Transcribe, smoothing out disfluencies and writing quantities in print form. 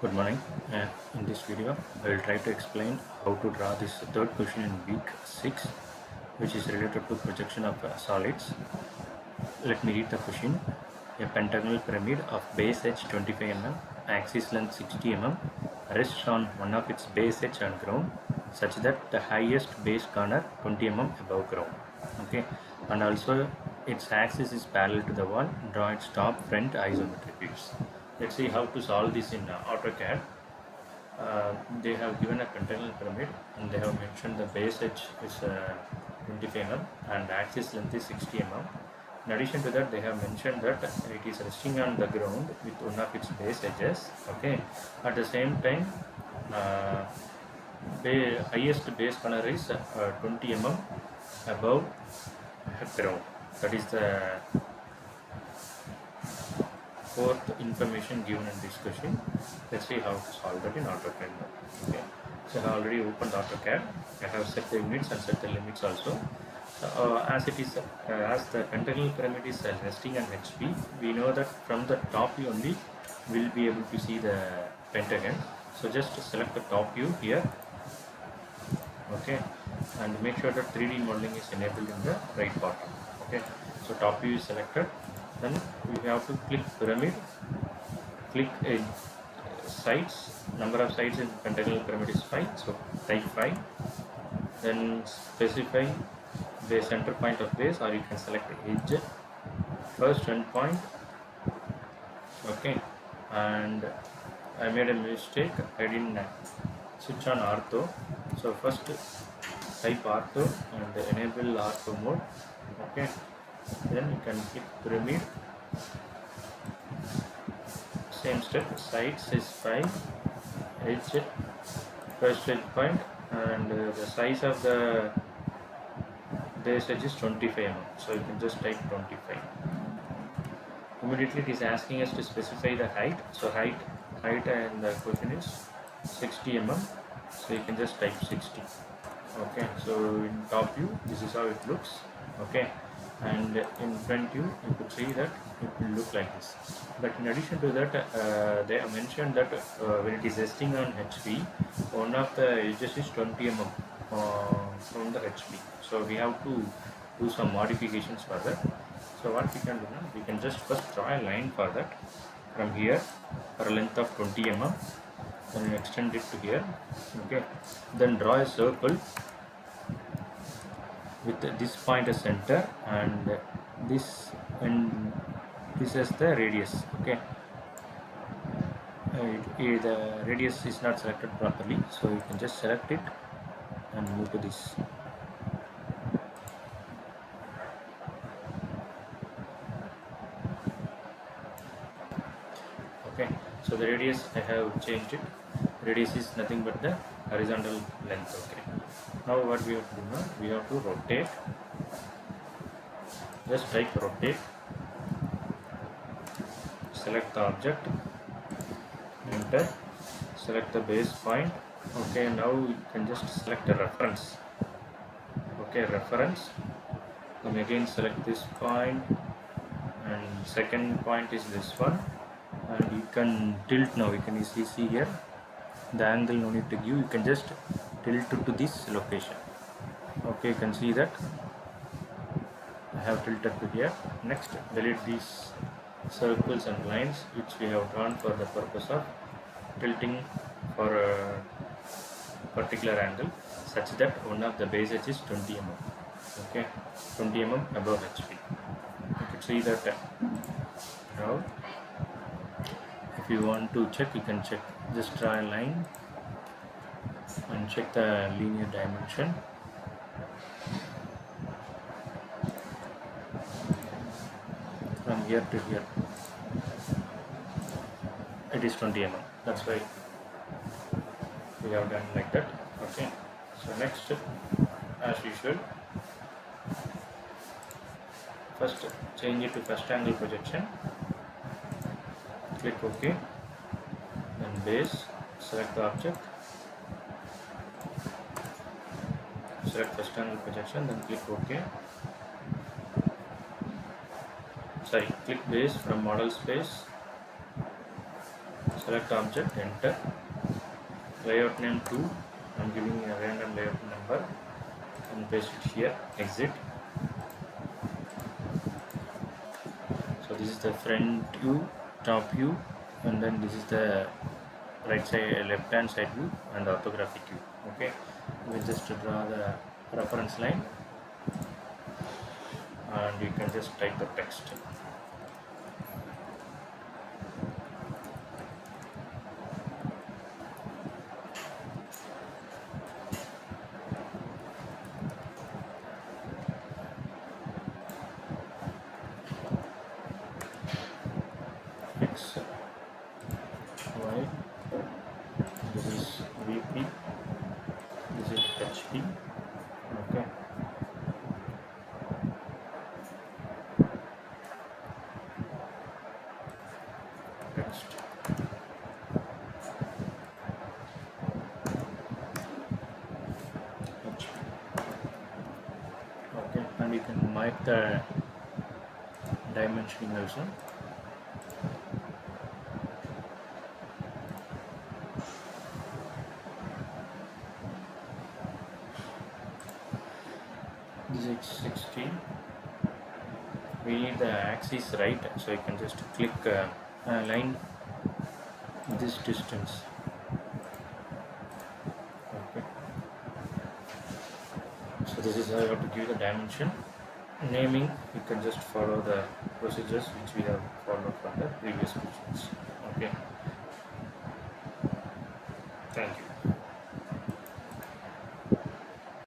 Good morning. In this video, I will try to explain how to draw this third question in week 6, which is related to projection of solids. Let me read the question. A pentagonal pyramid of base edge 25 mm, axis length 60 mm, rests on one of its base edge on ground, such that the highest base corner 20 mm above ground. Okay, and also its axis is parallel to the wall. Draw its top, front, isometric views. Let's see how to solve this in AutoCAD. They have given a pentagonal pyramid and they have mentioned the base edge is 25 mm and axis length is 60 mm. In addition to that, they have mentioned that it is resting on the ground with one of its base edges. Okay, at the same time, uh, highest base corner is 20 mm above ground. That is the fourth information given in this question. Let's see how to solve that in AutoCAD. Okay, so I have already opened AutoCAD. I have set the units and set the limits also. As it is, as the pentagonal pyramid is resting on HP, we know that from the top view only we'll be able to see the pentagon. So just select the top view here. Okay, and make sure that 3D modeling is enabled in the right bottom. Okay, so top view is selected. Then we have to click pyramid, click sides. Number of sides in pentagonal pyramid is 5, so type 5. Then specify the center point of base, or you can select edge, first end point. Okay, and I made a mistake. I didn't switch on ortho. So first type ortho and enable ortho mode. Okay, then you can click pyramid. Same step, sides is 5, edge, first edge point, and the size of the base edge is 25 mm. So you can just type 25. Immediately it is asking us to specify the height. So height and the question is 60 mm. So you can just type 60. Okay, so in top view this is how it looks. Okay, and in front view you could see that it will look like this. But in addition to that, they have mentioned that when it is resting on HP, one of the edges is 20 mm from the HP. So we have to do some modifications for that. So what we can do now, we can just first draw a line for that from here for a length of 20 mm. Then extend it to here. Okay, then draw a circle with this point as center and this as the radius. Okay, the radius is not selected properly, so you can just select it and move to this. Okay, so the radius I have changed it. Radius is nothing but the horizontal length. Okay, now what we have to do now, we have to rotate. Just type rotate, select the object, enter, select the base point. Okay, now you can just select a reference. Okay, reference, then again select this point, and second point is this one, and you can tilt. Now you can easily see here the angle, no need to give, you can just tilt it to this location. Okay, you can see that I have tilted to here. Next, delete these circles and lines which we have drawn for the purpose of tilting for a particular angle, such that one of the base edge is 20 mm. Okay, 20 mm above HP. You can see that now. If you want to check, you can check. Just draw a line and check the linear dimension. From here to here, it is 20 mm. That's why we have done like that. Okay, so next, as usual, first change it to first angle projection. Click OK. Then base, select the object, select first angle projection, then click OK. Sorry, click base from model space, select object, enter. Layout name 2, I'm giving a random layout number and paste it here, exit. So this is the front view, top view, and then this is the right side, left hand side view and the orthographic view. Okay, we'll just draw the reference line and you can just type the text. X, Y, this is VP, this is HP. Okay, text. HP. Okay, and you can mark the dimensioning also. This is 16. We need the axis right, so you can just click line this distance. Okay, so this is how you have to give the dimension. Naming, you can just follow the procedures which we have followed from the previous questions. Okay.